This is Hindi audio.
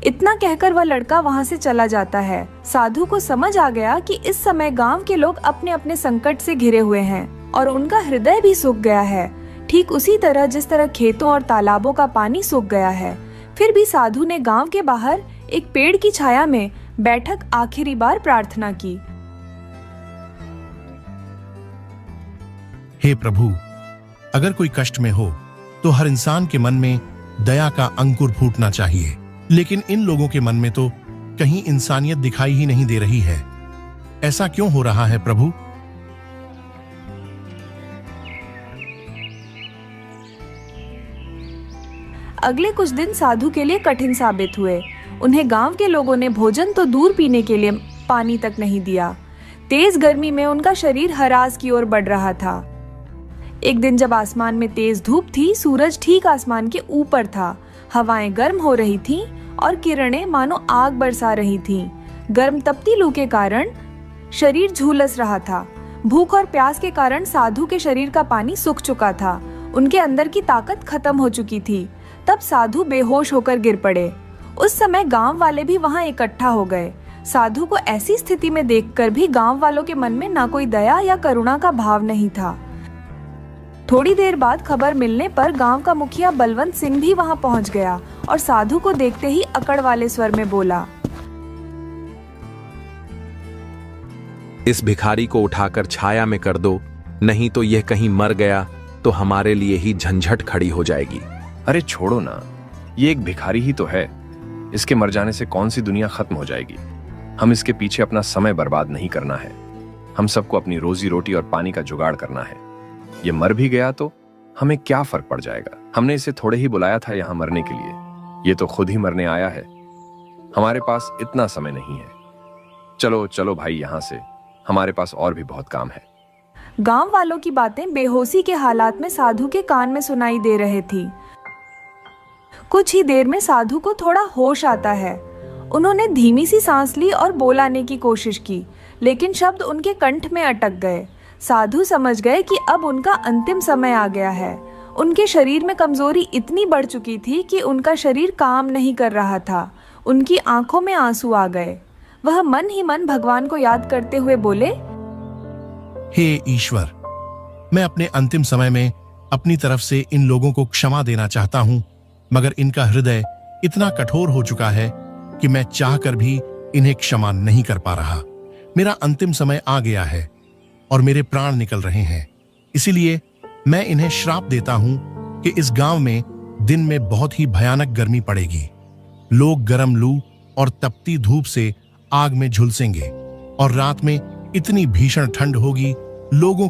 इतना कहकर वह लड़का वहाँ से चला जाता है। साधु को समझ आ गया कि इस समय गांव के लोग अपने अपने संकट से घिरे हुए हैं और उनका हृदय भी सूख गया है, ठीक उसी तरह जिस तरह खेतों और तालाबों का पानी सूख गया है। फिर भी साधु ने गांव के बाहर एक पेड़ की छाया में बैठक आखिरी बार प्रार्थना की। हे प्रभु, अगर कोई कष्ट में हो तो हर इंसान के मन में दया का अंकुर फूटना चाहिए, लेकिन इन लोगों के मन में तो कहीं इंसानियत दिखाई ही नहीं दे रही है। ऐसा क्यों हो रहा है प्रभु? अगले कुछ दिन साधु के लिए कठिन साबित हुए। उन्हें गांव के लोगों ने भोजन तो दूर, पीने के लिए पानी तक नहीं दिया। तेज गर्मी में उनका शरीर हरास की ओर बढ़ रहा था। एक दिन जब आसमान में तेज धूप थी, सूरज ठीक आसमान के ऊपर था, हवाएं गर्म हो रही थीं और किरणें मानो आग बरसा रही थीं। गर्म तपती लू के कारण शरीर झुलस रहा था। भूख और प्यास के कारण साधु के शरीर का पानी सूख चुका था। उनके अंदर की ताकत खत्म हो चुकी थी। तब साधु बेहोश होकर गिर पड़े। उस समय गांव वाले भी वहां इकट्ठा हो गए। साधु को ऐसी स्थिति में देखकर भी गांव वालों के मन में ना कोई दया या करुणा का भाव नहीं था। थोड़ी देर बाद खबर मिलने पर गांव का मुखिया बलवंत सिंह भी वहां पहुंच गया और साधु को देखते ही अकड़ वाले स्वर में बोला, इस भिखारी को उठाकर छाया में कर दो, नहीं तो यह कहीं मर गया तो हमारे लिए ही झंझट खड़ी हो जाएगी। अरे छोड़ो ना, ये एक भिखारी ही तो है। इसके मर जाने से कौन सी दुनिया खत्म हो जाएगी। हम इसके पीछे अपना समय बर्बाद नहीं करना है। हम सबको अपनी रोजी रोटी और पानी का जुगाड़ करना है। ये मर भी गया तो हमें क्या फर्क पड़ जाएगा। हमने इसे थोड़े ही बुलाया था यहाँ मरने के लिए, ये तो खुद ही मरने आया है। हमारे पास इतना समय नहीं है। चलो चलो भाई यहाँ से, हमारे पास और भी बहुत काम है। गांव वालों की बातें बेहोशी के हालात में साधु के कान में सुनाई दे रही थी। कुछ ही देर में साधु को थोड़ा होश आता है। उन्होंने धीमी सी सांस ली और बोलाने की कोशिश की, लेकिन शब्द उनके कंठ में अटक गए। साधु समझ गए कि अब उनका अंतिम समय आ गया है। उनके शरीर में कमजोरी इतनी बढ़ चुकी थी कि उनका शरीर काम नहीं कर रहा था। उनकी आंखों में आंसू आ गए। वह मन ही मन भगवान को याद करते हुए बोले, हे ईश्वर, मैं अपने अंतिम समय में अपनी तरफ से इन लोगों को क्षमा देना चाहता हूं, मगर इनका हृदय इतना कठोर हो चुका है कि मैं चाहकर भी इन्हें क्षमा नहीं कर पा रहा। मेरा अंतिम समय आ गया है और मेरे प्राण निकल रहे हैं। इसीलिए मैं इन्हें श्राप देता हूं कि इस गांव में दिन में बहुत ही भयानक गर्मी पड़ेगी। लोग गर्म लू और तपती धूप से आग में झुलसेंगे और रात में इतनी भीषण ठंड होगी, लोगों